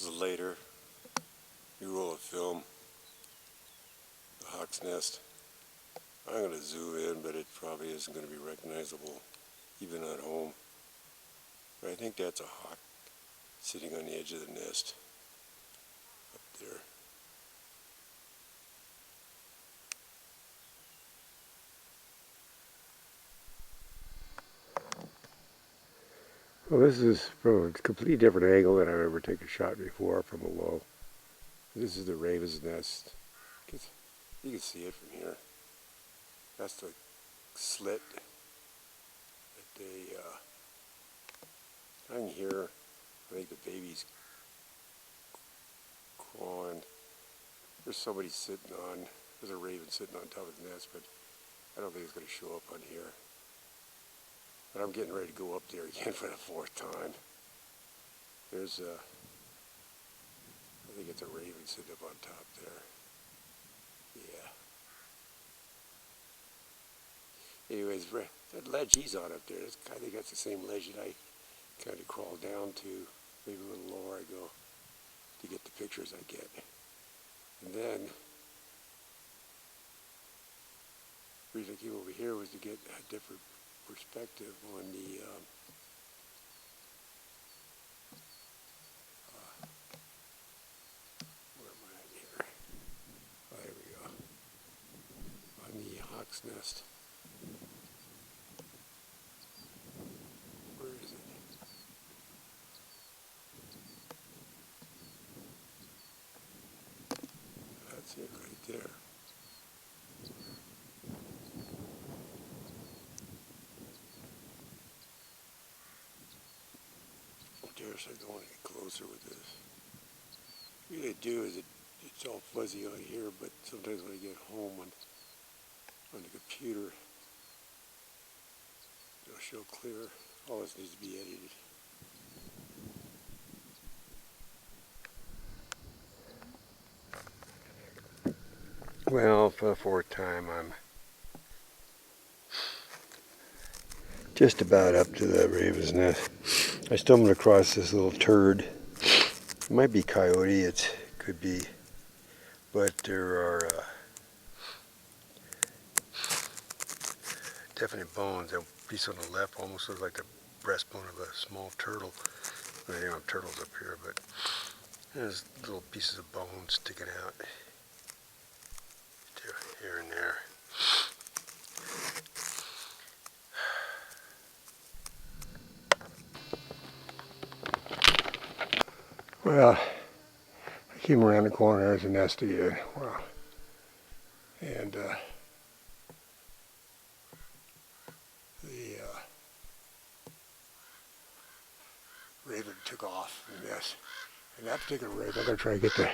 Later, you roll a film, the hawk's nest. I'm going to zoom in, but it probably isn't going to be recognizable even at home. But I think that's a hawk sitting on the edge of the nest up there. Well, this is from a completely different angle than I've ever taken a shot before from below. This is the raven's nest. You can see it from here. That's the slit that I can hear. I think the baby's crawling. There's somebody there's a raven sitting on top of the nest, but I don't think it's going to show up on here. But I'm getting ready to go up there again for the fourth time. I think it's a raven sitting up on top there. Yeah. Anyways, that ledge he's on up there, I think that's the same ledge that I kind of crawl down to. Maybe a little lower I go to get the pictures I get. And then, the reason I came over here was to get a different perspective on the where am I at here? Oh, there we go. On the hawk's nest. Where is it? That's it right there. I dare say I go any closer with this. What I do is it's all fuzzy on here, but sometimes when I get home on the computer, it'll show clear. All this needs to be edited. Well, for the fourth time, I'm just about up to the raven's nest. I stumbled across this little turd. It might be coyote, it could be, but there are definite bones. That piece on the left almost looks like the breastbone of a small turtle. I think I'm turtles up here, but there's little pieces of bone sticking out here and there. Well, I came around the corner, there's a nest again. Wow. And the raven took off from the nest. And that particular raven, I'm going to try to get the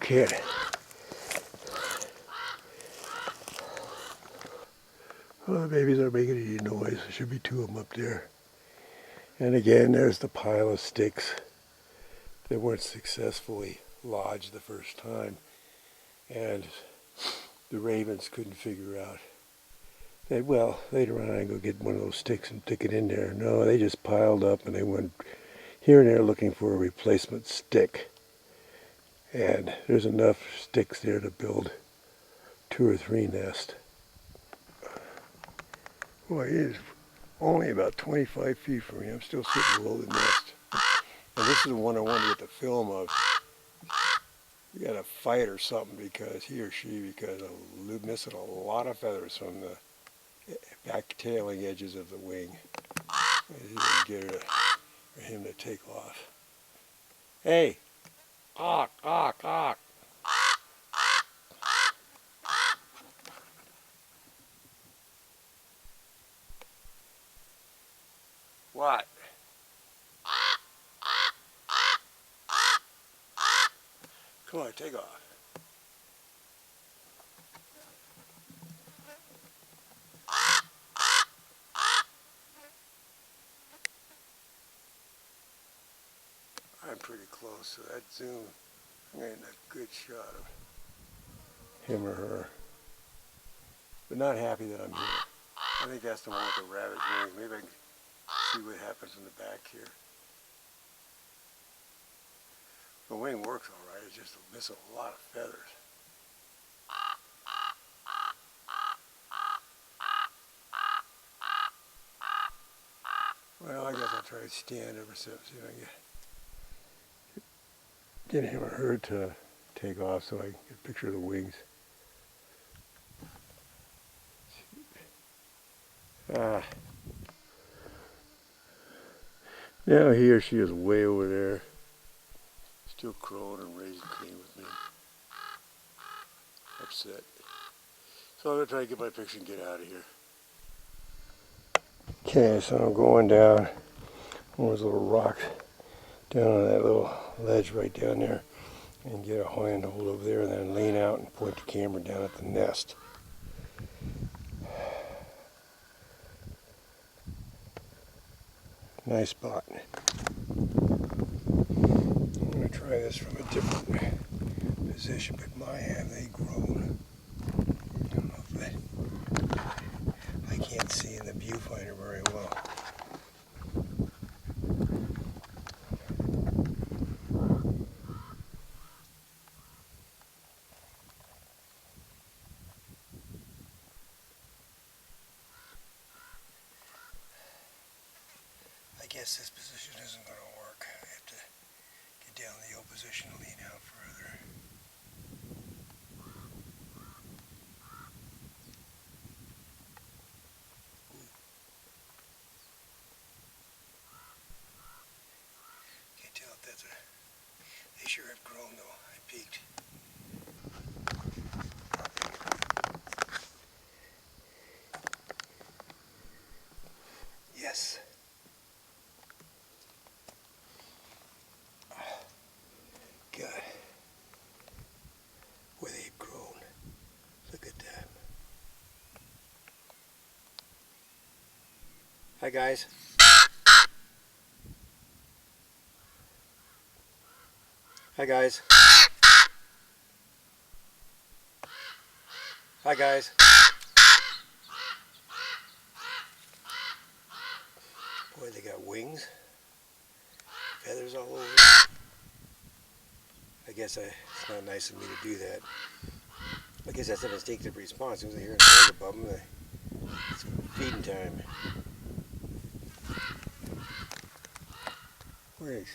kid. Well, the babies aren't making any noise. There should be two of them up there. And again, there's the pile of sticks that weren't successfully lodged the first time. And the ravens couldn't figure out that, well, later on I can go get one of those sticks and stick it in there. No, they just piled up and they went here and there looking for a replacement stick. And there's enough sticks there to build 2 or 3 nests. Boy, it is only about 25 feet from me. I'm still sitting below the nest. And this is the one I wanted to get the film of. You got to fight or something because I'm missing a lot of feathers from the back tailing edges of the wing. I get it for him to take off. Hey! Awk, awk, awk! What? Come on, take off. I'm pretty close, so that zoom, I'm getting a good shot of him or her. But not happy that I'm here. I think that's the one with the rabbit wing. Maybe I can see what happens in the back here. The wing works all right, it's just missing a lot of feathers. Well, I guess I'll try to stand ever since, you know, get him or her to take off so I can get a picture of the wings. Now he or she is way over there, still crowing and raising Cain with me. Upset. So I'm going to try to get my picture and get out of here. Okay, so I'm going down one of those little rocks down on that little ledge right down there and get a handhold over there and then lean out and point the camera down at the nest. Nice spot. I'm going to try this from a different position, but my have they grown. I don't know if that, I can't see in the viewfinder very well. I guess this position isn't going to work. I have to get down in the O position and lean out further. Can't tell if that's they sure have grown though. I peeked. Yes. God. Where they've grown. Look at that. Hi guys. Hi guys. Hi guys. Boy, they got wings. Feathers all over. I guess it's not nice of me to do that. I guess that's an instinctive response. As soon as I hear a noise above them, it's feeding time. Where is he?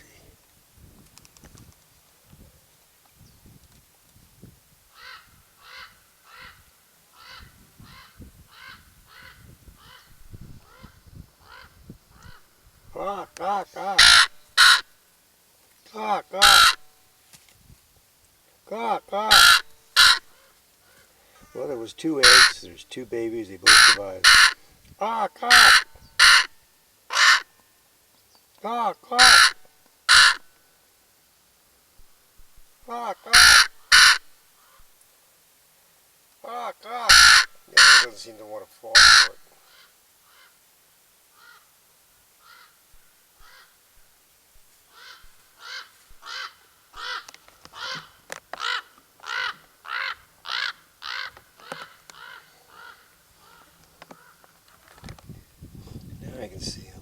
Quack, quack, quack. Quack, quack. Quack, quack. Well, there was 2 eggs. There's 2 babies. They both survived. Quack, quack. Quack, quack. Quack, quack. Quack, quack. Yeah, he doesn't seem to want to fall for it. Now I can see him.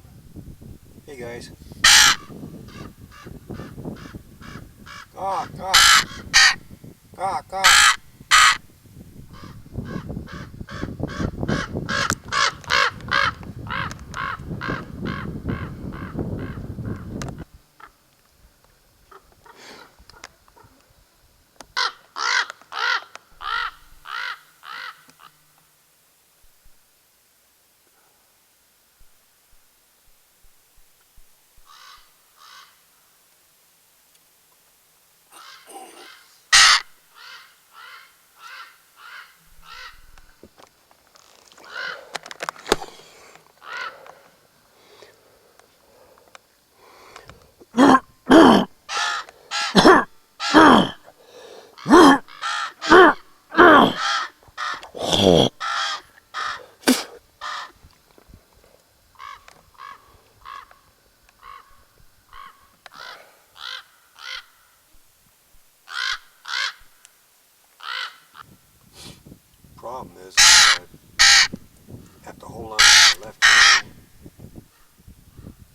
Hey guys. Quack, quack. Quack, quack. Problem is, I have to hold on to my left hand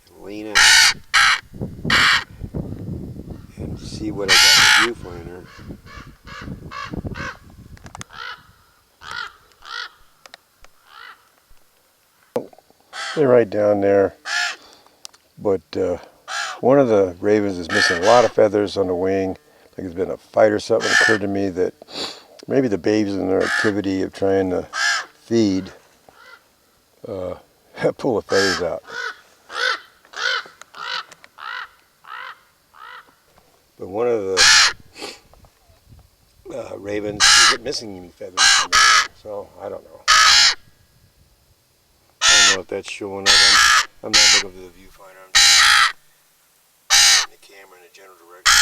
and lean out and see see what I got in the viewfinder. They're right down there, but one of the ravens is missing a lot of feathers on the wing. Like there's been a fight or something. It occurred to me that maybe the babies in their activity of trying to feed pull the feathers out. But one of the ravens isn't missing any feathers from the wing, so I don't know. I don't know if that's showing up. I'm not looking for the viewfinder. I'm just pointing the camera in a general direction.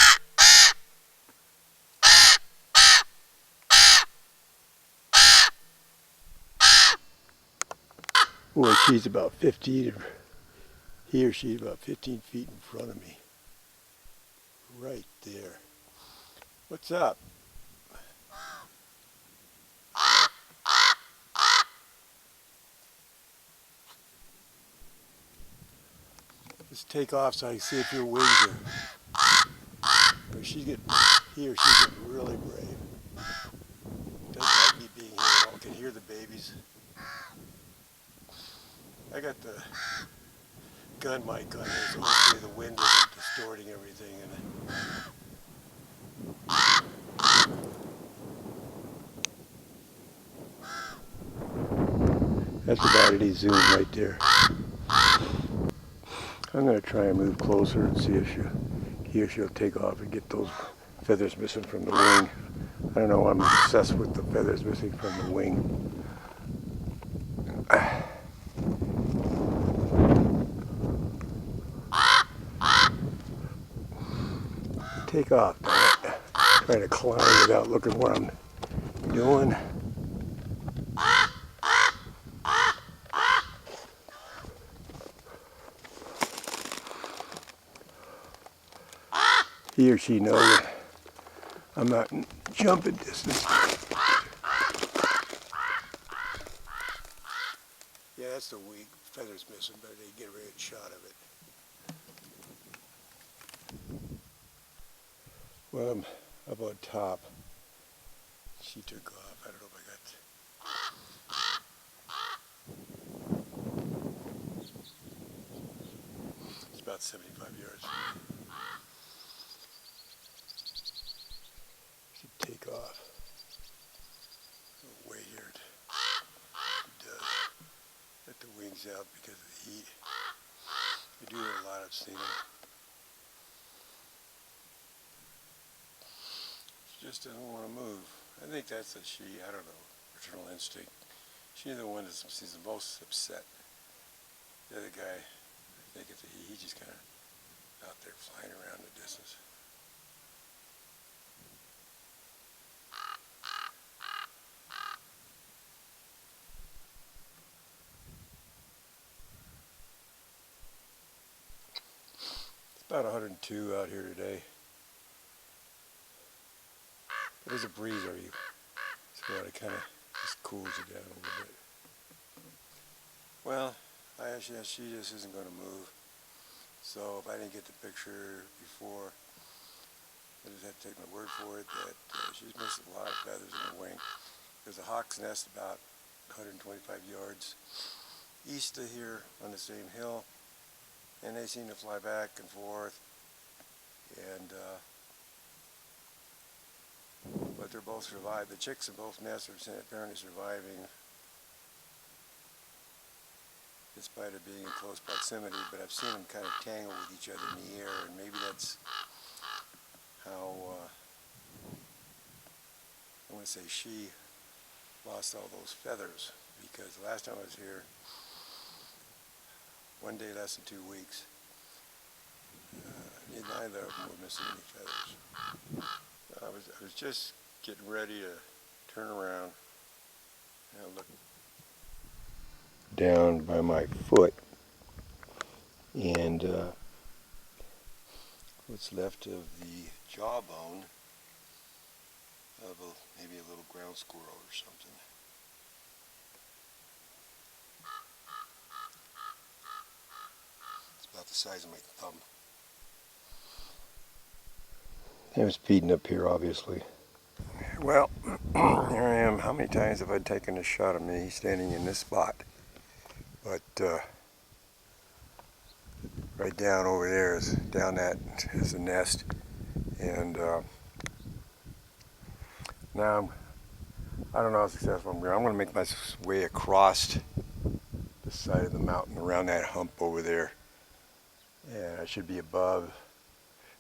Boy, she's about 15. He or she's about 15 feet in front of me. Right there. What's up? Let's take off so I can see if your wings are. Or he or she's getting really brave. Doesn't like me being here at all. Can hear the babies. I got the gun mic on here, so hopefully the wind isn't distorting everything. That's about it. He's zoomed right there. I'm going to try and move closer and see if he or she'll take off and get those feathers missing from the wing. I don't know, I'm obsessed with the feathers missing from the wing. Take off, trying to climb without looking what I'm doing. He or she knows that I'm not in jumping distance. Yeah, that's the wing. Feathers missing, but they get a very good shot of it. Well, I'm up on top. She took off. I don't know if I got. It's about 75 yards. Should take off. Way here. It does. Let the wings out because of the heat. They do it a lot. I've seen them. She just doesn't want to move. I think that's a she. I don't know. Maternal instinct. She's the one that seems the most upset. The other guy, I think it's a he. He's just kind of out there flying around the distance. It's about 102 out here today. But there's a breeze over you, so it kind of just cools you down a little bit. Well, she just isn't going to move. So if I didn't get the picture before, I just have to take my word for it that she's missing a lot of feathers in her wing. There's a hawk's nest about 125 yards east of here on the same hill, and they seem to fly back and forth. And but they're both survived. The chicks in both nests are apparently surviving, in spite of being in close proximity. But I've seen them kind of tangle with each other in the air, and maybe that's how I want to say she lost all those feathers, because the last time I was here, one day less than 2 weeks, neither of them were missing any feathers. I was just getting ready to turn around and look down by my foot, and what's left of the jawbone of maybe a little ground squirrel or something. It's about the size of my thumb. It was feeding up here, obviously. Well, here I am. How many times have I taken a shot of me standing in this spot? But right down over there is the nest, and now I don't know how successful I'm going. I'm going to make my way across the side of the mountain around that hump over there, and I should be above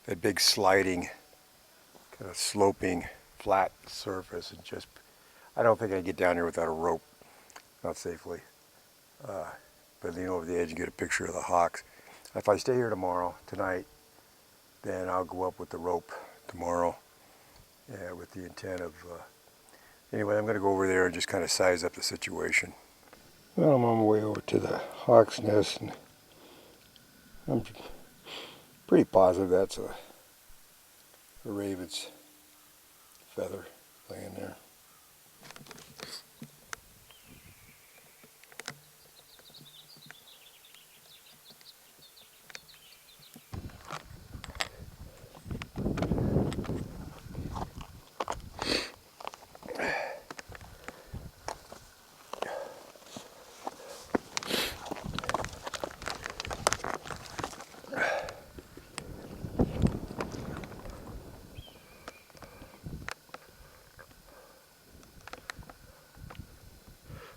that big sliding, kind of sloping, flat surface, and just I don't think I can get down there without a rope, not safely. But lean over the edge and get a picture of the hawks. If I stay here tonight, then I'll go up with the rope tomorrow, with the intent of, anyway, I'm going to go over there and just kind of size up the situation. Well, I'm on my way over to the hawk's nest, and I'm pretty positive that's a raven's feather laying there.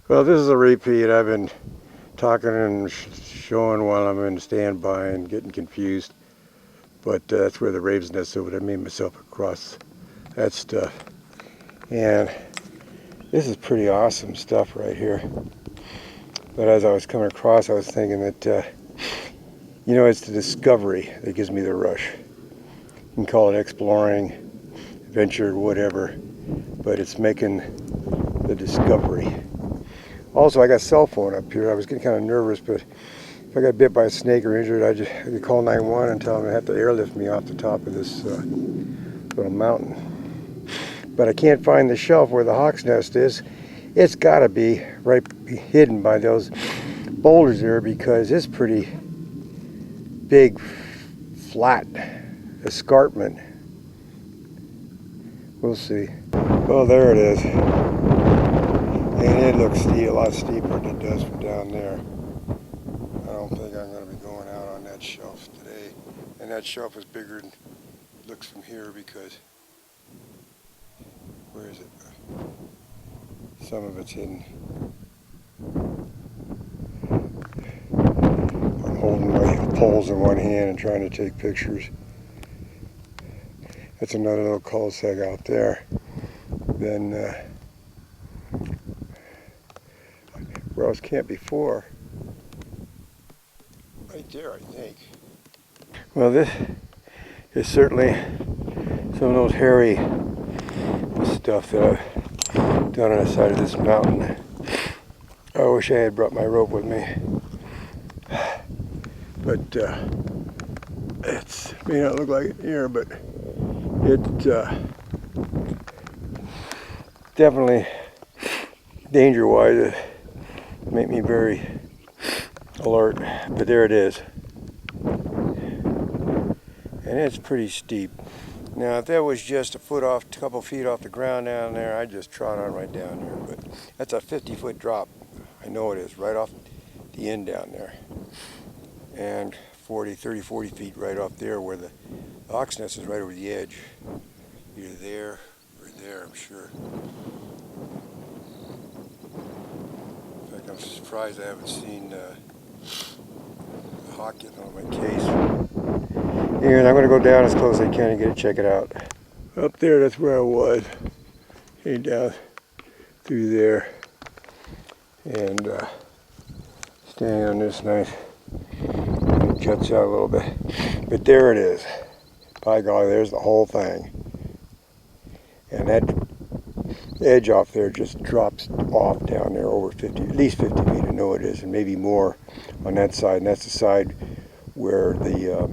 Well, this is a repeat. I've been talking and showing while I'm in standby and getting confused. But that's where the raven's nest over there. I made myself across that stuff. And this is pretty awesome stuff right here. But as I was coming across, I was thinking that, you know, it's the discovery that gives me the rush. You can call it exploring, adventure, whatever. But it's making the discovery. Also, I got a cell phone up here. I was getting kind of nervous, but if I got bit by a snake or injured, I could call 911 and tell them they have to airlift me off the top of this little mountain. But I can't find the shelf where the hawk's nest is. It's got to be right hidden by those boulders there, because it's pretty big, flat escarpment. We'll see. Well, there it is. And it looks a lot steeper than it does from down there. I don't think I'm going to be going out on that shelf today. And that shelf is bigger than it looks from here, because, where is it? Some of it's hidden. I'm holding my poles in one hand and trying to take pictures. That's another little cul-de-sac out there. Then, where I was camped before. Right there, I think. Well, this is certainly some of those hairy stuff that I've done on the side of this mountain. I wish I had brought my rope with me. But it may not look like it here, but it definitely, danger-wise, it made me very alert. But there it is. And it's pretty steep. Now, if that was just a couple feet off the ground down there, I'd just trot on right down there. But that's a 50-foot drop. I know it is, right off the end down there. And 40 feet right off there, where the hawk's nest is right over the edge. Either there or there, I'm sure. In fact, I'm surprised I haven't seen the hawk yet on my case. And I'm going to go down as close as I can and get it, check it out. Up there, that's where I was. Heading down through there. And standing on this nice, it juts out a little bit. But there it is. By golly, there's the whole thing. And that edge off there just drops off down there over 50, at least 50 feet, I know it is, and maybe more on that side. And that's the side where the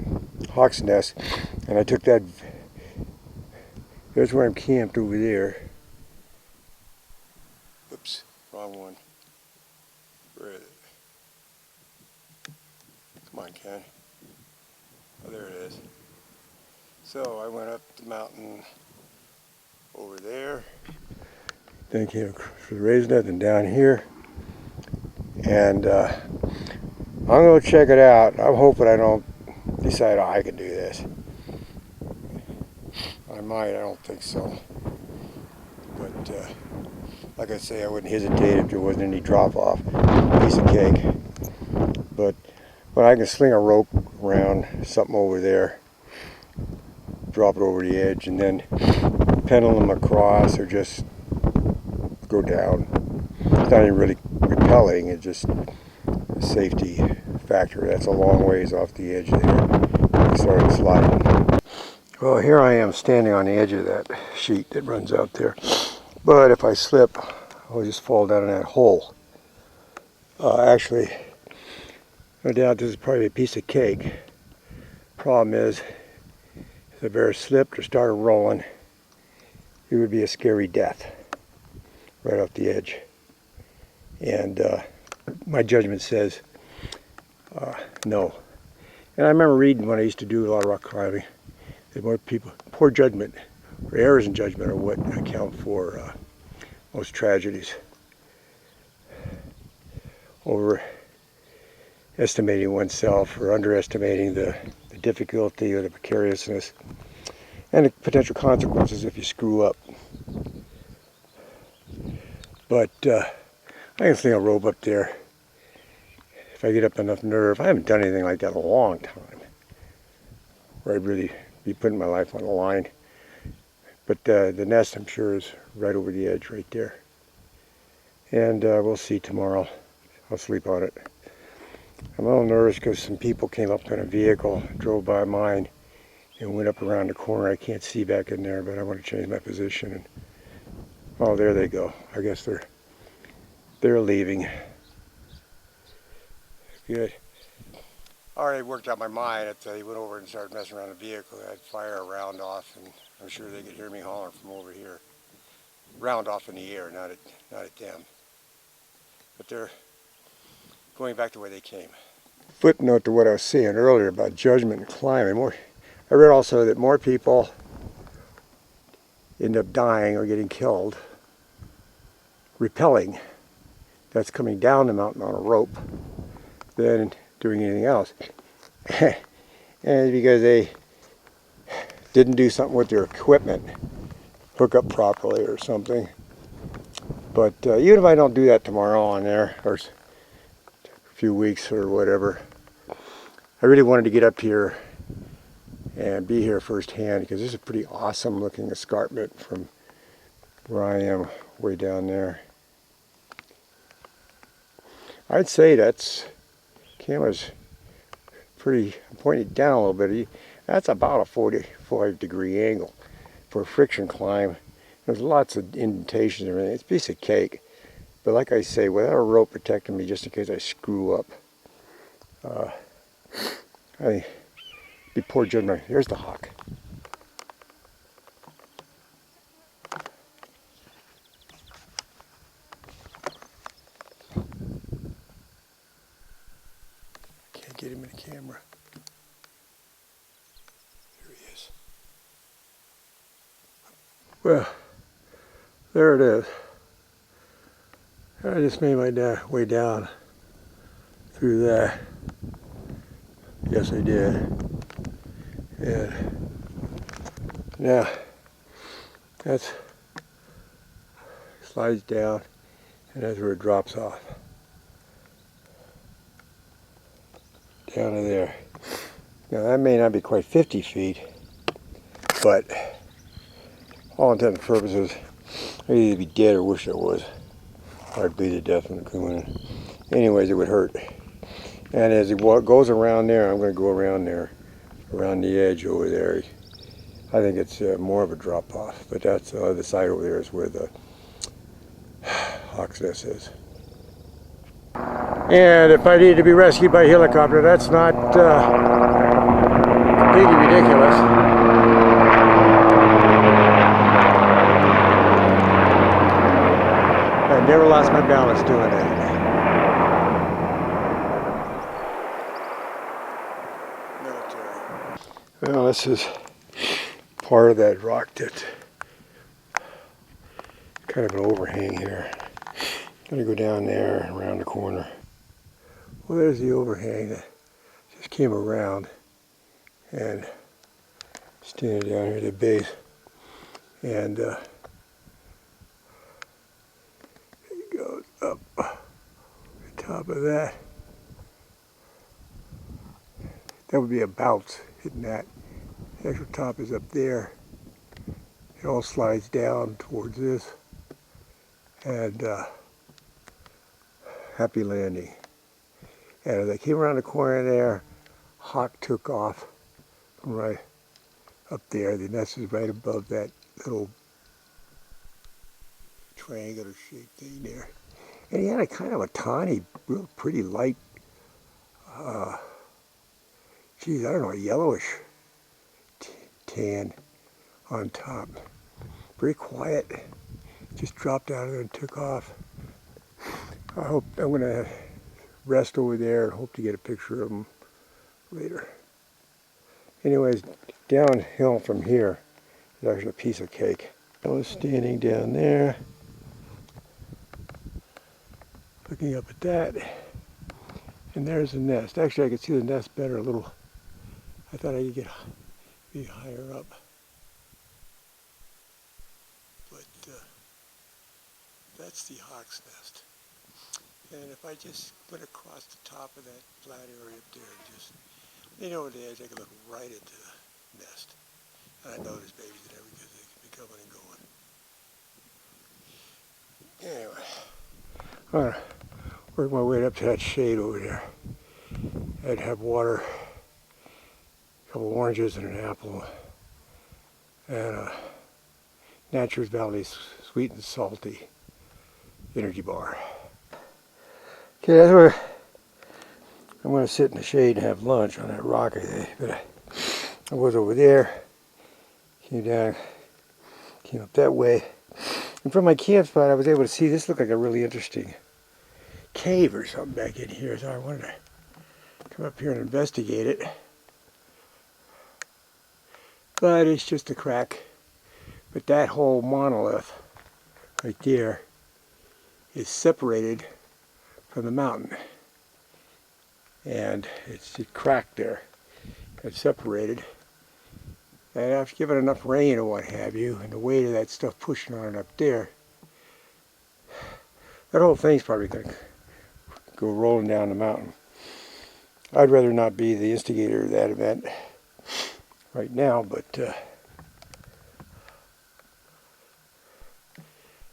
hawk's nest, and I took that, there's where I'm camped over there. Oops, wrong one. Where is it? Come on, Ken. Oh, there it is. So I went up the mountain over there, then came across the raised net, and down here, and I'm going to check it out. I'm hoping I don't decide, oh, I can do this. I might, I don't think so. But like I say, I wouldn't hesitate if there wasn't any drop off. Piece of cake. But I can sling a rope around something over there, drop it over the edge, and then pendulum across or just go down. It's not even really repelling, it's just a safety factor. That's a long ways off the edge there. I started sliding. Well, here I am standing on the edge of that sheet that runs out there. But if I slip, I'll just fall down in that hole. Actually, no doubt this is probably a piece of cake. Problem is, if the bear slipped or started rolling, it would be a scary death right off the edge. And my judgment says no. And I remember reading when I used to do a lot of rock climbing that more people, poor judgment or errors in judgment are what account for most tragedies. Overestimating oneself or underestimating the difficulty or the precariousness and the potential consequences if you screw up. But I can sling a rope up there if I get up enough nerve. I haven't done anything like that in a long time, where I'd really be putting my life on the line. But the nest, I'm sure, is right over the edge right there. And we'll see tomorrow. I'll sleep on it. I'm a little nervous because some people came up in a vehicle, drove by mine, and went up around the corner. I can't see back in there, but I want to change my position. And oh, there they go. I guess they're leaving. Good. I already worked out my mind that they went over and started messing around the vehicle. I'd fire a round off, and I'm sure they could hear me hollering from over here. Round off in the air, not at them. But they're going back the way they came. Footnote to what I was saying earlier about judgment and climbing. I read also that more people end up dying or getting killed rappelling, that's coming down the mountain on a rope, than doing anything else. And because they didn't do something with their equipment, hook up properly or something. But even if I don't do that tomorrow on there, or a few weeks or whatever, I really wanted to get up here and be here firsthand, because this is a pretty awesome looking escarpment from where I am way down there. I'd say that's, camera's pretty pointed down a little bit. That's about a 45-degree angle for a friction climb. There's lots of indentations and everything. It's a piece of cake. But like I say, without a rope protecting me just in case I screw up, I be poor judgment. Here's the hawk. Can't get him in the camera. Here he is. Well, there it is. I just made my way down through that. Yes, I did. And now that's slides down, and that's where it drops off. Down to there. Now that may not be quite 50 feet, but all intents and purposes, I'd either be dead or wish I was. I'd bleed to death in the Coon. Anyways, it would hurt. And as it goes around there, I'm going to go around there, around the edge over there. I think it's more of a drop off, but that's the other side over there is where the hawk's nest is. And if I need to be rescued by helicopter, that's not completely ridiculous. I never lost my balance doing that. Military. Well, this is part of that rock that kind of an overhang here. I'm gonna go down there and around the corner. Well, there's the overhang that just came around and standing down here at the base. And it goes up the top of that. That would be a bounce hitting that. The actual top is up there. It all slides down towards this. And happy landing. And as I came around the corner there, hawk took off from right up there. The nest is right above that little triangular shaped thing there. And he had a kind of a tawny, real pretty light, geez, I don't know, a yellowish tan on top. Very quiet. Just dropped out of there and took off. I hope I'm going to rest over there and hope to get a picture of them later. Anyways, downhill from here is actually a piece of cake. I was standing down there, looking up at that, and there's the nest. Actually, I could see the nest better a little. I thought I could be higher up. But that's the hawk's nest. And if I just went across the top of that flat area up there and just lean over the edge, I could look right into the nest. And I know there's babies in there because they can be coming and going. Anyway, I'm going to work my way up to that shade over there. I'd have water, a couple oranges and an apple, and a Nature's Valley sweet and salty energy bar. Okay, that's where I'm going to sit in the shade and have lunch on that rock, I think. But I was over there, came down, came up that way. And from my camp spot, I was able to see this looked like a really interesting cave or something back in here. So I wanted to come up here and investigate it. But it's just a crack. But that whole monolith right there is separated from the mountain. And it's cracked there. It's separated. And after giving enough rain or what have you, and the weight of that stuff pushing on it up there, that whole thing's probably going to go rolling down the mountain. I'd rather not be the instigator of that event right now, but I'm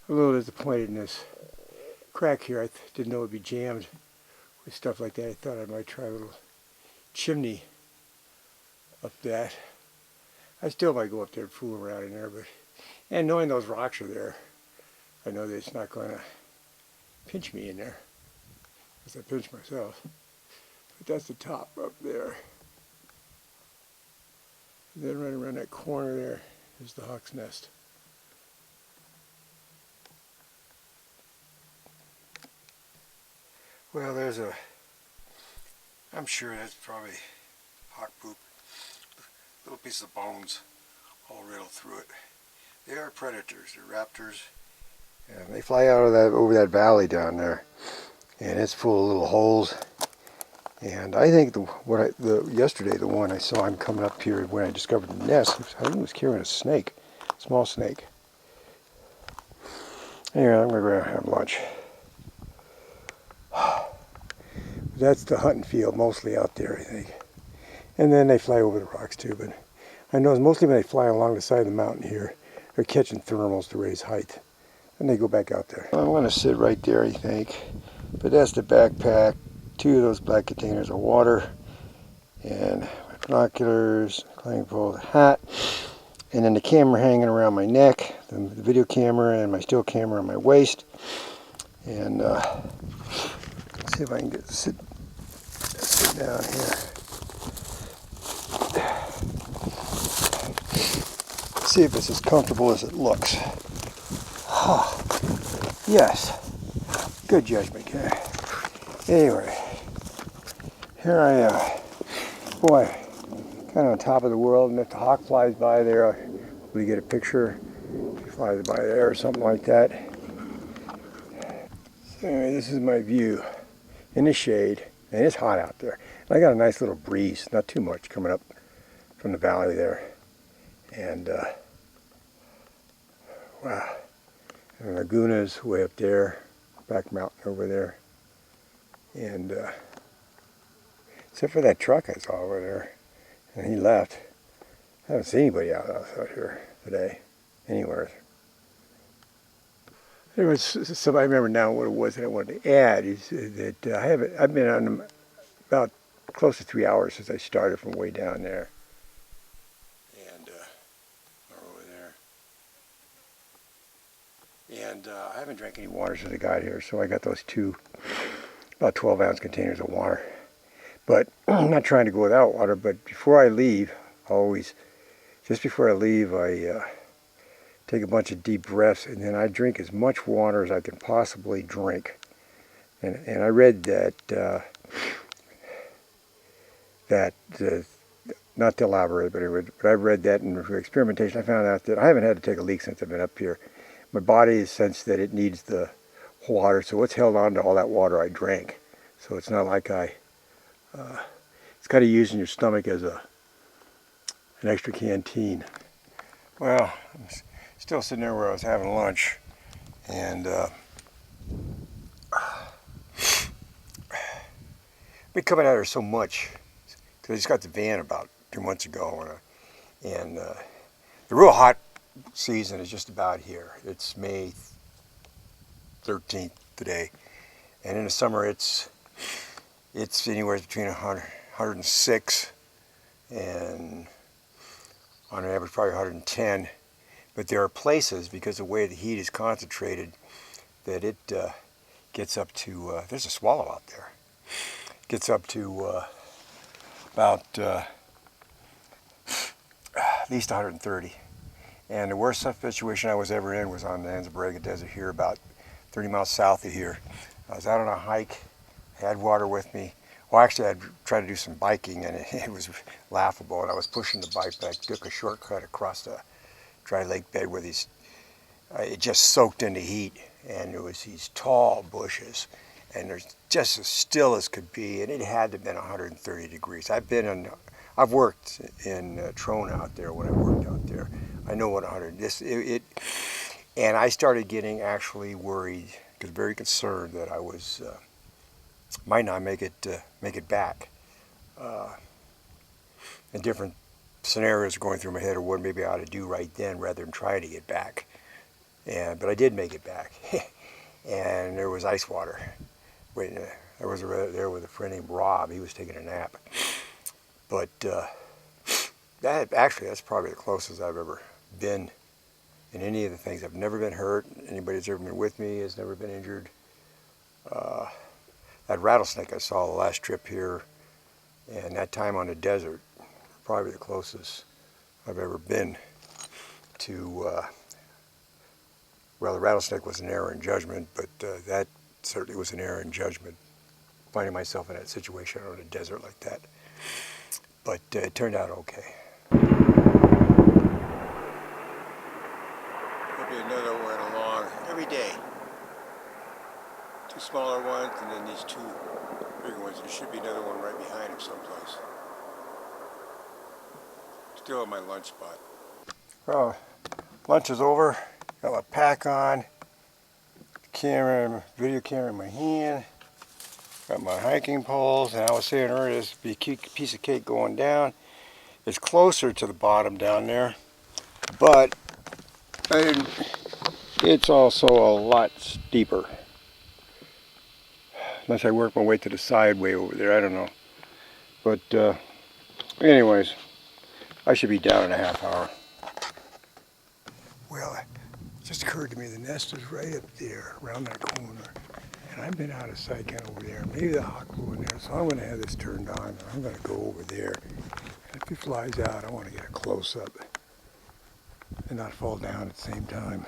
a little disappointed in this crack here. I didn't know it would be jammed with stuff like that. I thought I might try a little chimney up that. I still might go up there and fool around in there, but and knowing those rocks are there, I know that it's not going to pinch me in there, because I pinch myself. But that's the top up there. And then right around that corner there is the hawk's nest. Well, there's a, I'm sure that's probably hawk poop. Little pieces of bones all riddled through it. They are predators, they're raptors. And they fly out of that, over that valley down there. And it's full of little holes. And I think yesterday the one I saw him coming up here when I discovered the nest, I think he was carrying a snake, small snake. Anyway, I'm going to go around and have lunch. That's the hunting field mostly out there, I think. And then they fly over the rocks too, but I know mostly when they fly along the side of the mountain here, they're catching thermals to raise height. And they go back out there. I'm going to sit right there, I think. But that's the backpack, 2 of those black containers of water, and my binoculars, climbing pole, the hat, and then the camera hanging around my neck, the video camera and my still camera on my waist. And let's see if I can sit down here. See if it's as comfortable as it looks. Yes, good judgment, Ken. Anyway, here I am. Boy, kind of on top of the world, and if the hawk flies by there, possibly get a picture. Fly by there or something like that. So anyway, this is my view in the shade, and it's hot out there. And I got a nice little breeze, not too much, coming up from the valley there. And wow, and Laguna's way up there, back mountain over there. And except for that truck I saw over there, and he left. I haven't seen anybody out here today, anywhere. There was somebody, I remember now what it was that I wanted to add, is that I've been on them about close to 3 hours since I started from way down there. And, over there. And I haven't drank any water since I got here, so I got those two, about 12-ounce containers of water. But I'm not trying to go without water, but before I leave, just before I leave, I take a bunch of deep breaths, and then I drink as much water as I can possibly drink. And I read that, not to elaborate, but I read that in experimentation. I found out that I haven't had to take a leak since I've been up here. My body has sensed that it needs the water, so it's held on to all that water I drank. So it's not like it's kind of using your stomach as an extra canteen. Well, I'm still sitting there where I was having lunch, and been coming out here so much because I just got the van about 2 months ago, and the real hot season is just about here. It's May 13th today, and in the summer it's anywhere between 106 and on average probably 110. But there are places, because of the way the heat is concentrated, that it gets up to, there's a swallow out there, gets up to about at least 130. And the worst situation I was ever in was on the Anza-Borrega Desert here, about 30 miles south of here. I was out on a hike, had water with me. Well, actually, I'd tried to do some biking, and it was laughable. And I was pushing the bike, but I took a shortcut across the dry lake bed with these, it just soaked into heat, and there was these tall bushes, and there's just as still as could be, and it had to have been 130 degrees. I've worked in Trona out there when I worked out there. I know what 100, and I started getting actually worried, because very concerned that I was, might not make it back. And different scenarios are going through my head of what maybe I ought to do right then rather than try to get back. But I did make it back. And there was ice water. I was there with a friend named Rob. He was taking a nap. But that's probably the closest I've ever been in any of the things. I've never been hurt. Anybody that's ever been with me has never been injured. That rattlesnake I saw the last trip here, and that time on the desert, probably the closest I've ever been to, well, the rattlesnake was an error in judgment, but that certainly was an error in judgment, finding myself in that situation on a desert like that. But it turned out okay. There'll be another one along every day. 2 smaller ones, and then these 2 bigger ones. There should be another one right behind him someplace. Still at my lunch spot. Well, lunch is over. Got my pack on. Video camera in my hand. Got my hiking poles, and I was saying earlier, this would be a piece of cake going down. It's closer to the bottom down there, but it's also a lot steeper. Unless I work my way to the side way over there, I don't know. But anyways, I should be down in a half hour. Well, it just occurred to me the nest is right up there, around that corner. And I've been out of sight kind of over there. Maybe the hawk flew in there, so I'm going to have this turned on. I'm going to go over there. And if he flies out, I want to get a close-up and not fall down at the same time.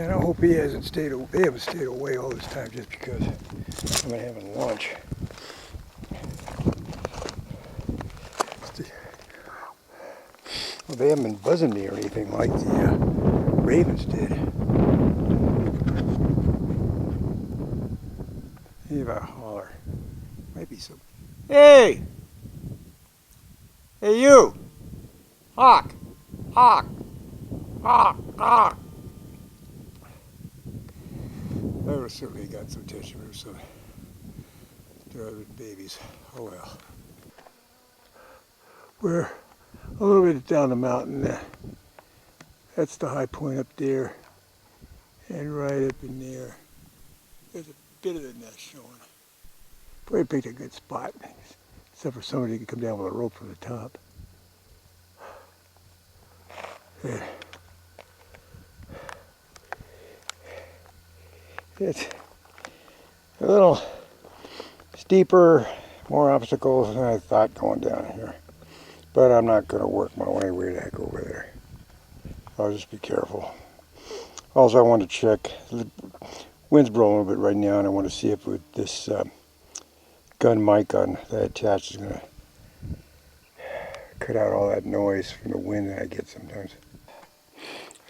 And I hope he hasn't stayed away. They haven't stayed away all this time just because I've been having lunch. Well, they haven't been buzzing me or anything like the ravens did. See if I holler. Might be some. Hey! Hey, you! Hawk! Hawk! Hawk! Hawk! That would have certainly got some attention from some other babies. Oh well. We're a little bit down the mountain. That's the high point up there. And right up in there, there's a bit of the nest showing. Probably picked a good spot, except for somebody who could come down with a rope from the top. Yeah. It's a little steeper, more obstacles than I thought going down here. But I'm not going to work my way the heck over there. I'll just be careful. Also, I want to check. The wind's blowing a little bit right now, and I want to see if with this gun mic gun that I attached is going to cut out all that noise from the wind that I get sometimes.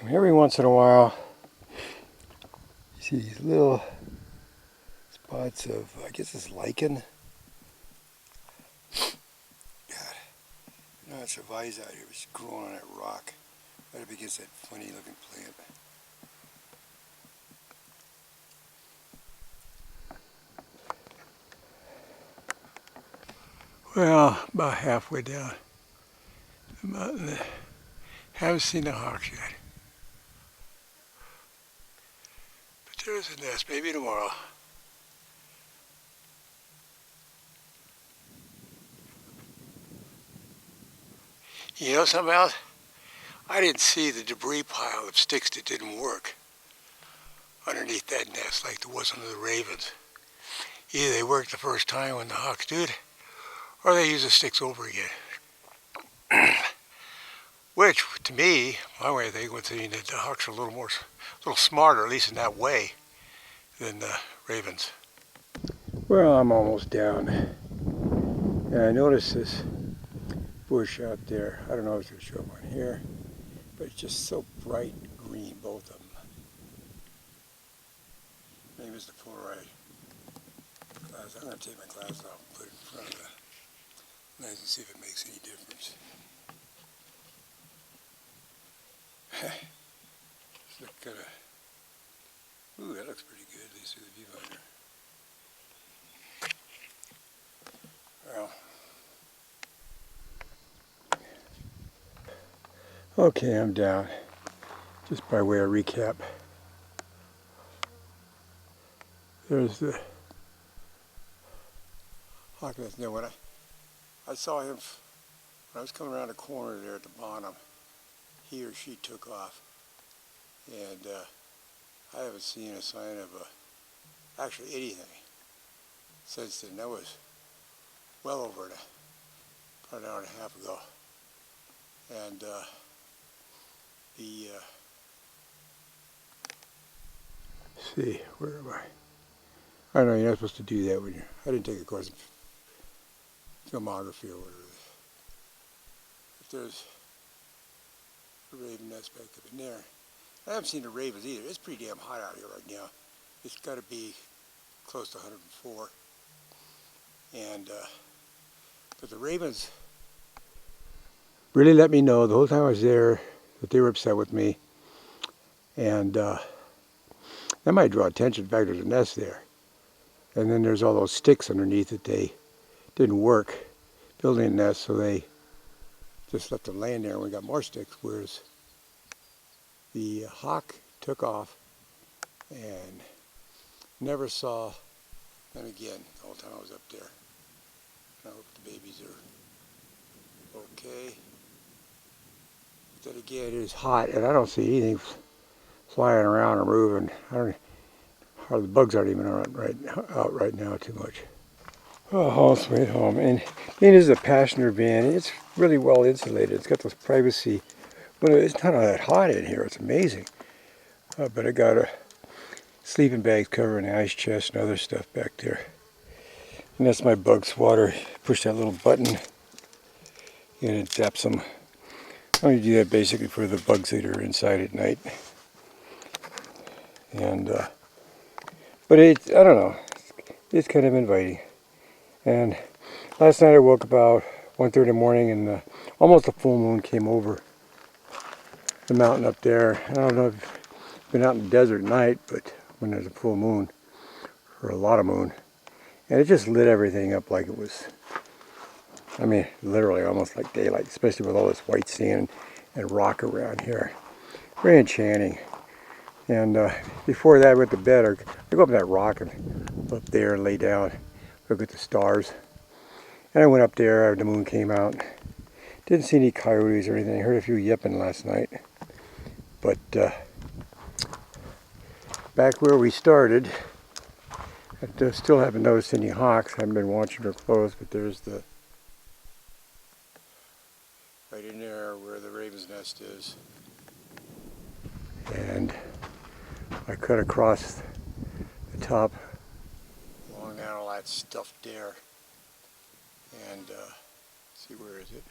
And every once in a while, you see these little spots of, I guess it's lichen. God, you know, it's a vise out here. It's growing on that rock right up against that funny looking plant. Well, about halfway down the mountain. Haven't seen the hawks yet. But there's a nest, maybe tomorrow. You know something else? I didn't see the debris pile of sticks that didn't work underneath that nest like there was under the ravens. Either they worked the first time when the hawks did, or they used the sticks over again. Which, to me, my way of thinking would mean that the hawks are a little smarter, at least in that way, than the ravens. Well, I'm almost down, and I noticed this bush out there. I don't know if it's going to show up on here, but it's just so bright green, both of them. Maybe it's the fluoride glass. I'm going to take my glasses off and put it in front of the lens and see if it makes any difference. Look kind of. Ooh, that looks pretty good, at least through the viewfinder. Well, okay, I'm down. Just by way of recap, there's the hawk nest. Now, when I saw him when I was coming around the corner there at the bottom, he or she took off, and I haven't seen a sign of actually anything since then. That was well over about an hour and a half ago, and see, where am I? I know you're not supposed to do that when you're. I didn't take a course in filmography or whatever. But there's a raven nest back up in there. I haven't seen the ravens either. It's pretty damn hot out here right now. It's got to be close to 104. And but the ravens really let me know the whole time I was there that they were upset with me, and that might draw attention. In fact, there's a nest there, and then there's all those sticks underneath that they didn't work building a nest, so they just left them laying there, and we got more sticks. Whereas the hawk took off and never saw them again the whole time I was up there. I hope the babies are okay. But then again, it is hot, and I don't see anything flying around or moving. The bugs aren't even out right now too much. Oh, home sweet home. And it is a passenger van. It's really well insulated. It's got those privacy. Well, it's not that hot in here. It's amazing. But I got a sleeping bag covering the ice chest and other stuff back there. And that's my bug swatter. Push that little button and it zaps them. I only do that basically for the bugs that are inside at night. And but I don't know, it's kind of inviting. And last night I woke about 1:30 in the morning and almost a full moon came over the mountain up there. I don't know if you've been out in the desert at night, but when there's a full moon, or a lot of moon, and it just lit everything up like it was, I mean, literally almost like daylight, especially with all this white sand and rock around here. Very enchanting. And before that I went to bed, I go up that rock and up there and lay down, look at the stars. And I went up there after the moon came out. Didn't see any coyotes or anything. I heard a few yipping last night. But back where we started, I still haven't noticed any hawks. I haven't been watching her close, but there's the, right in there where the raven's nest is. And I cut across the top along down all that stuff there. And see, where is it?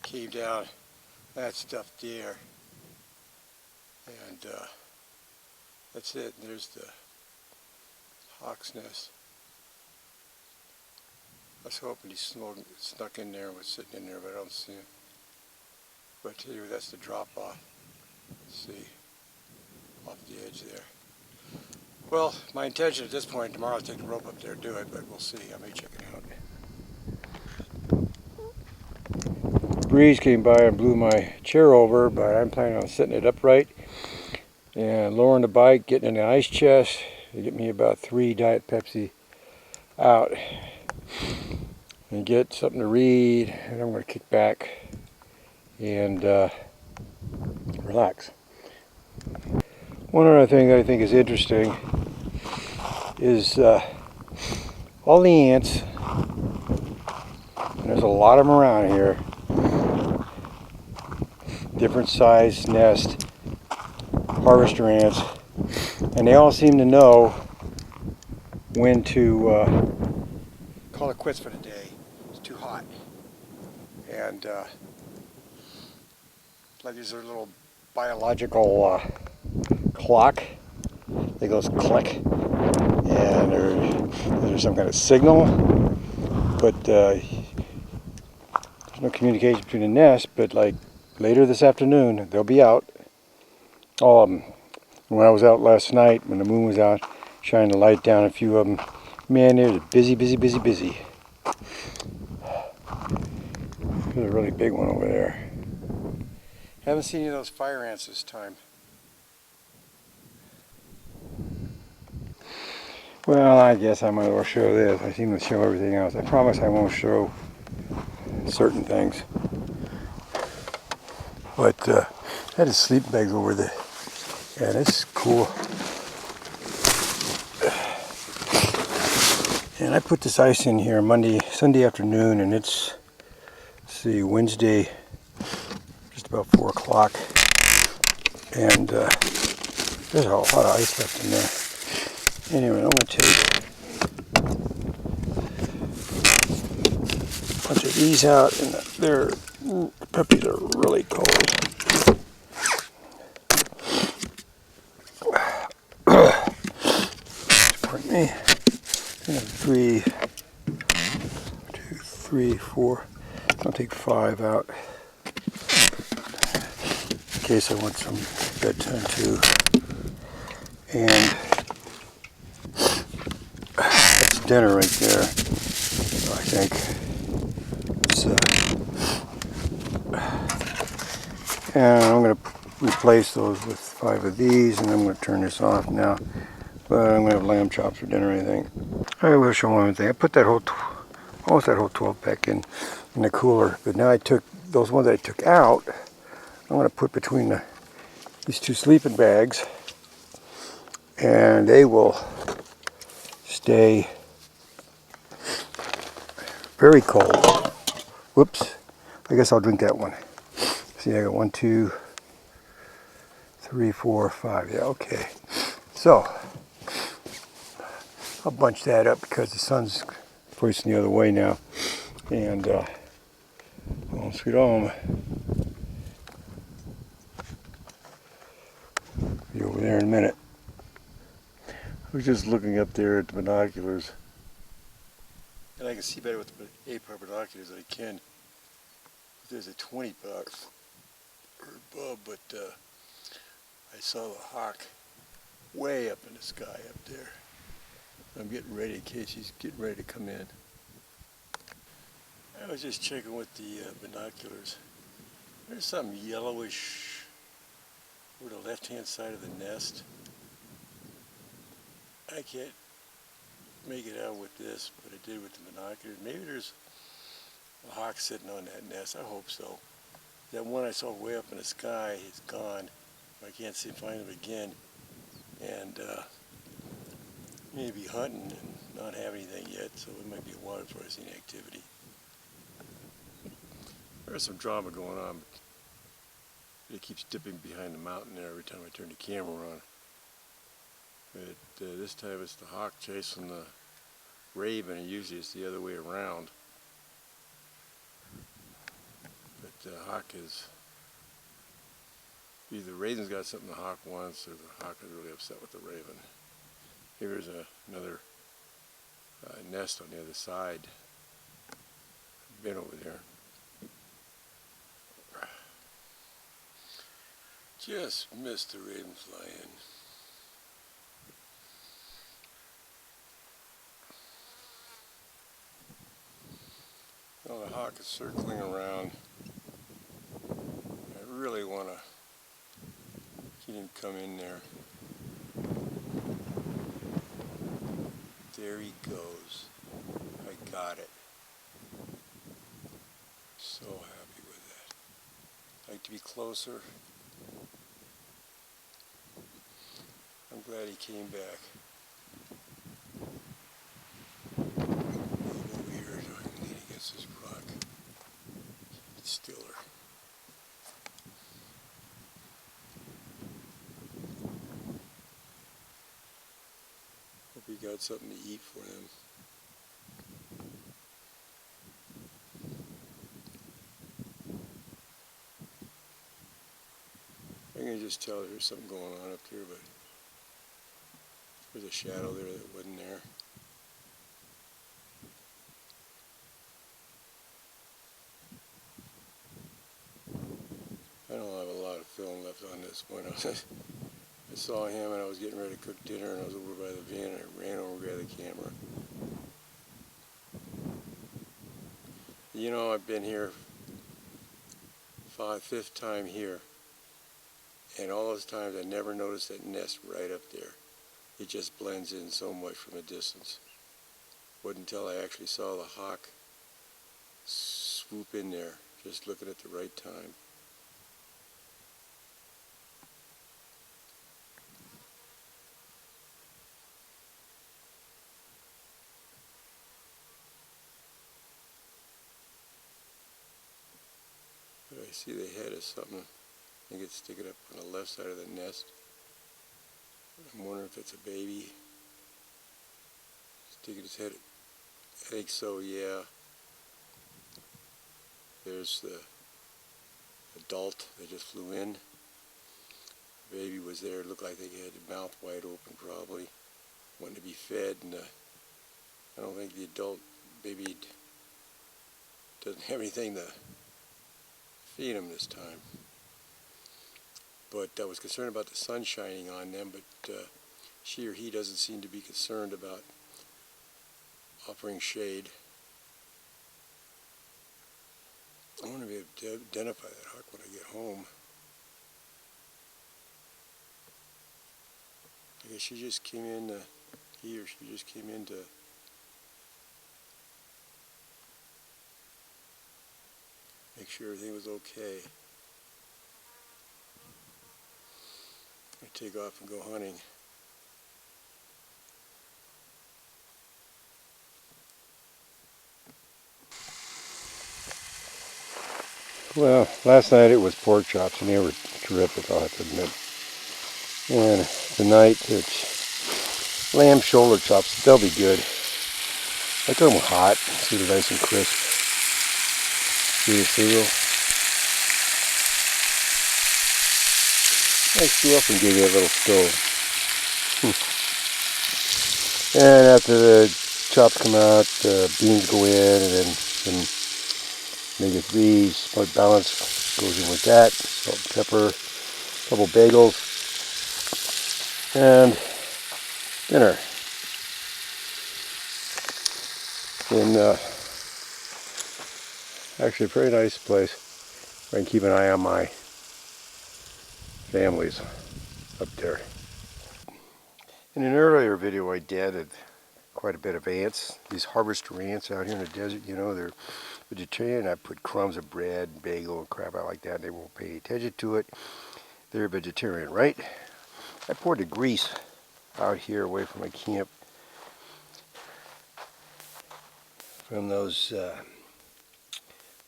Came down that stuff there. And that's it. And there's the hawk's nest. I was hoping he snuck in there and was sitting in there, but I don't see him. But I tell you, that's the drop off. Let's see, off the edge there. Well, my intention at this point tomorrow is to take the rope up there and do it, but we'll see. I may check it out. The breeze came by and blew my chair over, but I'm planning on setting it upright and lowering the bike, getting in the ice chest to get me about 3 Diet Pepsi out and get something to read, and I'm going to kick back and relax. One other thing that I think is interesting is all the ants, and there's a lot of them around here, different size nest, harvester ants, and they all seem to know when to call it quits for the day. It's too hot. And like there's a little biological clock that goes click, and there's some kind of signal, but there's no communication between the nests. But like later this afternoon they'll be out, all of them. When I was out last night, when the moon was out, shining the light down, a few of them, man, they're busy. There's a really big one over there. Haven't seen any of those fire ants this time. Well, I guess I might as well show this. I seem to show everything else. I promise I won't show certain things. But I had a sleeping bag over there. Yeah, this is cool. And I put this ice in here Sunday afternoon, and it's, let's see, Wednesday, just about 4 o'clock. And there's a lot of ice left in there. Anyway, I'm going to take a bunch of these out, and the puppies are really cold. Pardon me. 3, 2, 3, 4. I'll take 5 out in case I want some bedtime too. And that's dinner right there. So I think it's, and I'm going to replace those with 5 of these, and I'm going to turn this off now. But I'm going to have lamb chops for dinner, I think. I will show one thing. I put that whole, almost that whole 12 pack in the cooler. But now I took those ones that I took out, I'm going to put between these 2 sleeping bags, and they will stay very cold. Whoops. I guess I'll drink that one. See see, I got 1, 2, 3, 4, 5. Yeah, okay. So I'll bunch that up because the sun's facing the other way now. And home sweet home. Be over there in a minute. I was just looking up there at the binoculars, and I can see better with the 8-part binoculars than I can. There's a 20 bucks or above, but I saw the hawk way up in the sky up there. I'm getting ready in case he's getting ready to come in. I was just checking with the binoculars. There's something yellowish over the left-hand side of the nest. I can't make it out with this, but I did with the binoculars. Maybe there's a hawk sitting on that nest. I hope so. That one I saw way up in the sky is gone. I can't find him again. And maybe hunting and not have anything yet, so it might be a while before I see any activity. There's some drama going on, but it keeps dipping behind the mountain there every time I turn the camera on. But this time it's the hawk chasing the raven, and usually it's the other way around. But the hawk is, either the raven's got something the hawk wants, or the hawk is really upset with the raven. Here's another nest on the other side. I've been over there. Just missed the raven flying. Well, the hawk is circling around. I really want to get him to come in there. There he goes. I got it. So happy with that. Like to be closer. I'm glad he came back. Move over here so I can lean against this rock. It's stiller. Hope he got something to eat for them. I can just tell there's something going on up here, but there's a shadow there that wasn't there. I don't have a lot of film left on this one. I saw him and I was getting ready to cook dinner, and I was over by the van and I ran over and grabbed the camera. You know, I've been here, 5th time here, and all those times I never noticed that nest right up there. It just blends in so much from a distance. Wasn't until I actually saw the hawk swoop in there, just looking at the right time. But I see the head of something. I think it's sticking up on the left side of the nest. I'm wondering if it's a baby. Sticking its head. I think so, yeah. There's the adult that just flew in. The baby was there. It looked like they had the mouth wide open, probably wanting to be fed. And I don't think the adult baby doesn't have anything to feed them this time. But I was concerned about the sun shining on them, but she or he doesn't seem to be concerned about offering shade. I want to be able to identify that hawk when I get home. I guess she just came in, he or she just came in to make sure everything was okay. I take off and go hunting. Well, last night it was pork chops and they were terrific, I'll have to admit. And tonight it's lamb shoulder chops. They'll be good. I got them hot so they're nice and crisp. See the sizzle? I screw up and give you a little stove. And after the chops come out, the beans go in, and then omega-3 smart balance goes in with that. Salt, pepper, a couple bagels, and dinner. In actually a very nice place. I can keep an eye on my families up there. In an earlier video I did quite a bit of ants. These harvester ants out here in the desert, you know, they're vegetarian. I put crumbs of bread, bagel, and crap out like that. They won't pay any attention to it. They're vegetarian, right? I poured the grease out here away from my camp from those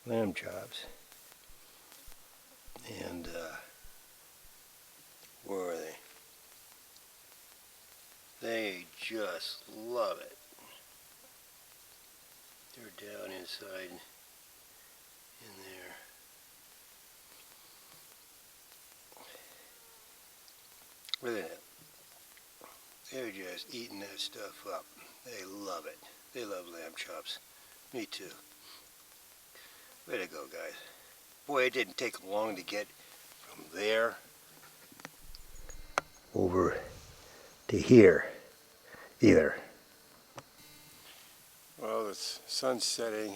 lamb chops. And where are they? They just love it. They're down inside in there. Look at that. They're just eating that stuff up. They love it. They love lamb chops. Me too. Way to go, guys. Boy, it didn't take long to get from there over to here either. Well, the sun's setting,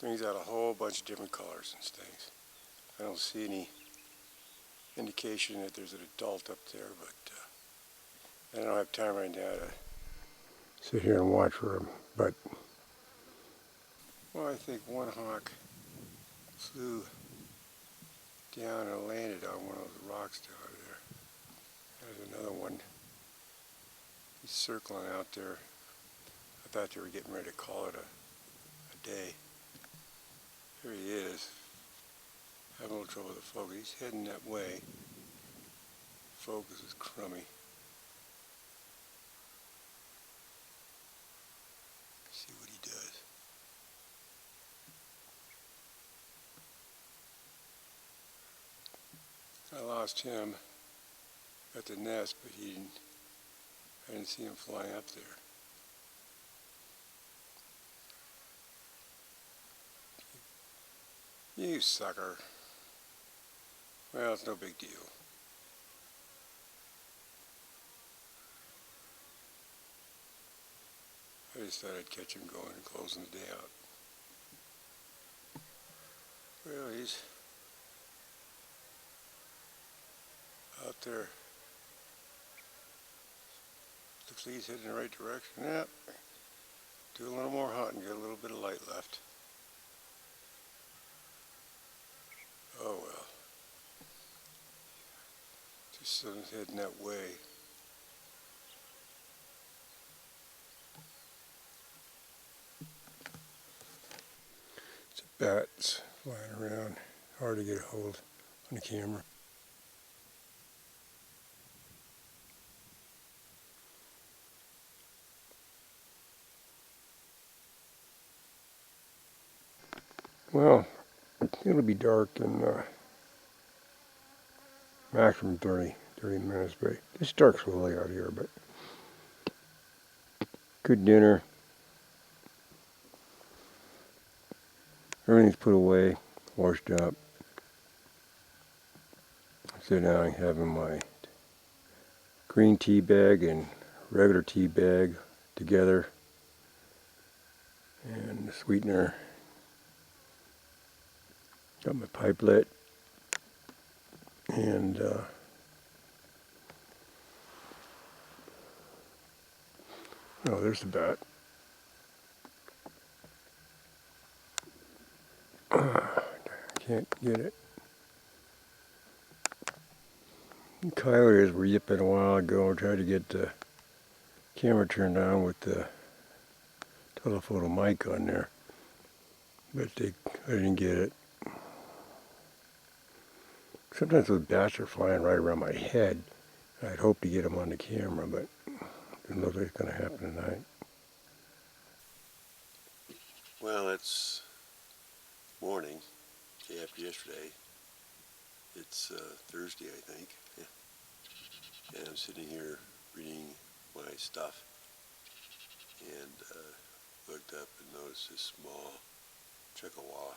brings out a whole bunch of different colors and things. I don't see any indication that there's an adult up there, but I don't have time right now to sit here and watch for them. But, well, I think one hawk flew down and landed on one of those rocks down there. There's another one. He's circling out there. I thought they were getting ready to call it a day. Here he is. Having a little trouble with the focus. He's heading that way. Focus is crummy. See what he does. I lost him at the nest, but I didn't see him fly up there. You sucker. Well, it's no big deal. I just thought I'd catch him going and closing the day out. Well, he's out there. Looks like he's heading in the right direction. Yep. Do a little more hunting, get a little bit of light left. Oh well. Just sun's heading that way. It's a bat flying around. Hard to get a hold on the camera. Well, it'll be dark in maximum 30 minutes, but it's dark slowly out here, but good dinner. Everything's put away, washed up. Sit down and having my green tea bag and regular tea bag together, and the sweetener. Got my pipe lit, and oh, there's the bat. Can't get it. Coyotes were yipping a while ago. I tried to get the camera turned on with the telephoto mic on there, but I didn't get it. Sometimes those bats are flying right around my head. I'd hope to get them on the camera, but it doesn't look like it's going to happen tonight. Well, it's morning, day after yesterday. It's Thursday, I think. Yeah. And I'm sitting here reading my stuff and looked up and noticed this small Chippewa.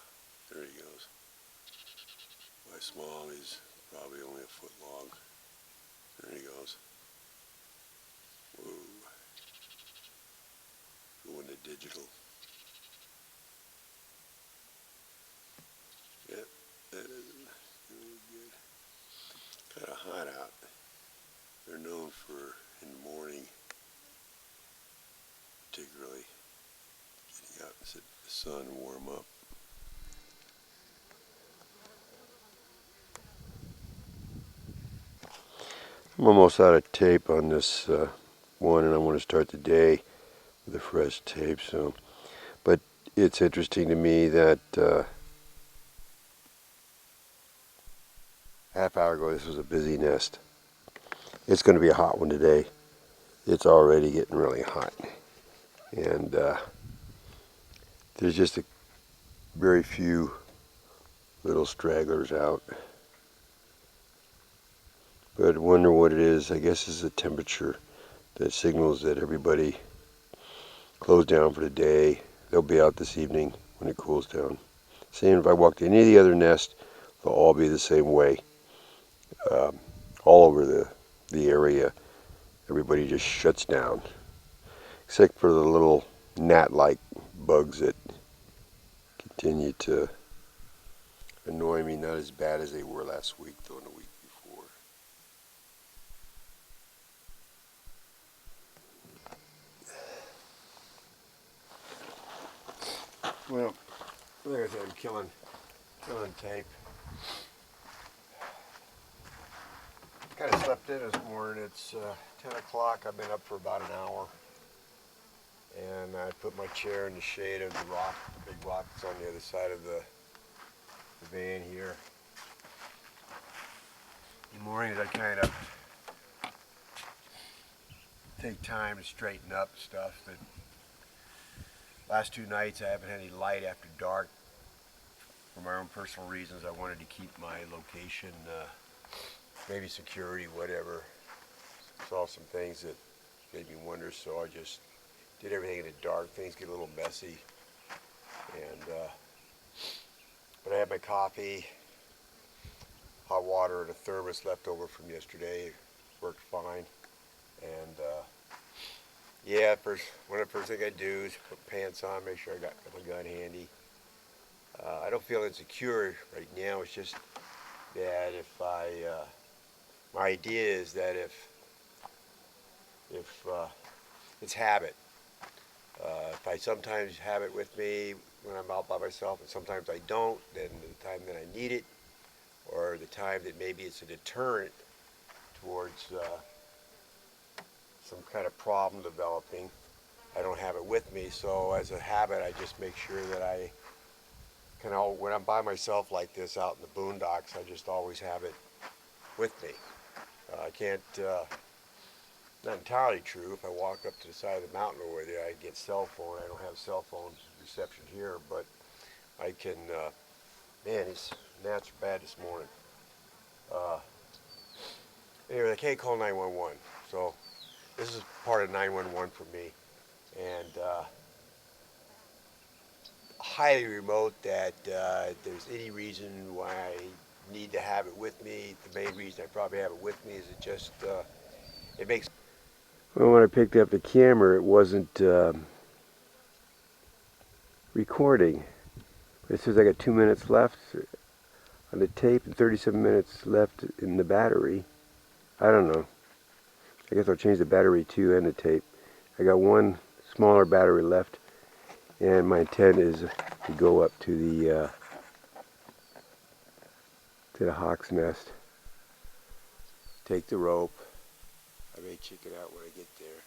There he goes. By small, he's probably only a foot long. There he goes. Whoa. Going to digital. Yep, that is really good. Kind of hot out. They're known for, in the morning, particularly, getting out and sit in the sun and warm up. I'm almost out of tape on this one, and I want to start the day with a fresh tape. But it's interesting to me that half hour ago this was a busy nest. It's going to be a hot one today. It's already getting really hot, and there's just a very few little stragglers out. But I wonder what it is. I guess it's the temperature that signals that everybody closed down for the day. They'll be out this evening when it cools down. Same if I walk to any of the other nests, they'll all be the same way. All over the area, everybody just shuts down, except for the little gnat-like bugs that continue to annoy me. Not as bad as they were last week, though, and the week before. Well, like I said, I'm killing tape. Kind of slept in this morning. It's 10 o'clock. I've been up for about an hour. And I put my chair in the shade of the rock, the big rock that's on the other side of the van here. In the mornings I kind of take time to straighten up stuff. That last 2 nights I haven't had any light after dark. For my own personal reasons, I wanted to keep my location, maybe security, whatever. Saw some things that made me wonder, so I just did everything in the dark. Things get a little messy. But I had my coffee, hot water, and a thermos left over from yesterday. Worked fine. And yeah, one of the first things I do is put pants on, make sure I got my gun handy. I don't feel insecure right now. It's just that my idea is that if it's habit. If I sometimes have it with me when I'm out by myself, and sometimes I don't, then the time that I need it, or the time that maybe it's a deterrent towards some kind of problem developing, I don't have it with me. So as a habit, I just make sure that I can, when I'm by myself like this out in the boondocks, I just always have it with me. I can't, not entirely true. If I walk up to the side of the mountain over there, I get cell phone. I don't have cell phone reception here, but I can, man, these gnats are bad this morning. Anyway, they can't call 911, so this is part of 911 for me. And highly remote that there's any reason why I need to have it with me. The main reason I probably have it with me is it just, it makes... Well, when I picked up the camera, it wasn't recording. It says I got 2 minutes left on the tape and 37 minutes left in the battery. I don't know. I guess I'll change the battery too and the tape. I got one smaller battery left, and my intent is to go up to the hawk's nest. Take the rope. I may check it out when I get there.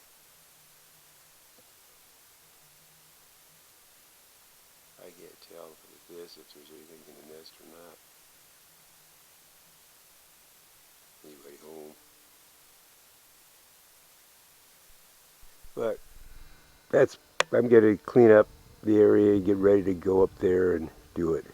I can't tell with this if there's anything in the nest or not. I'm gonna clean up the area, get ready to go up there and do it.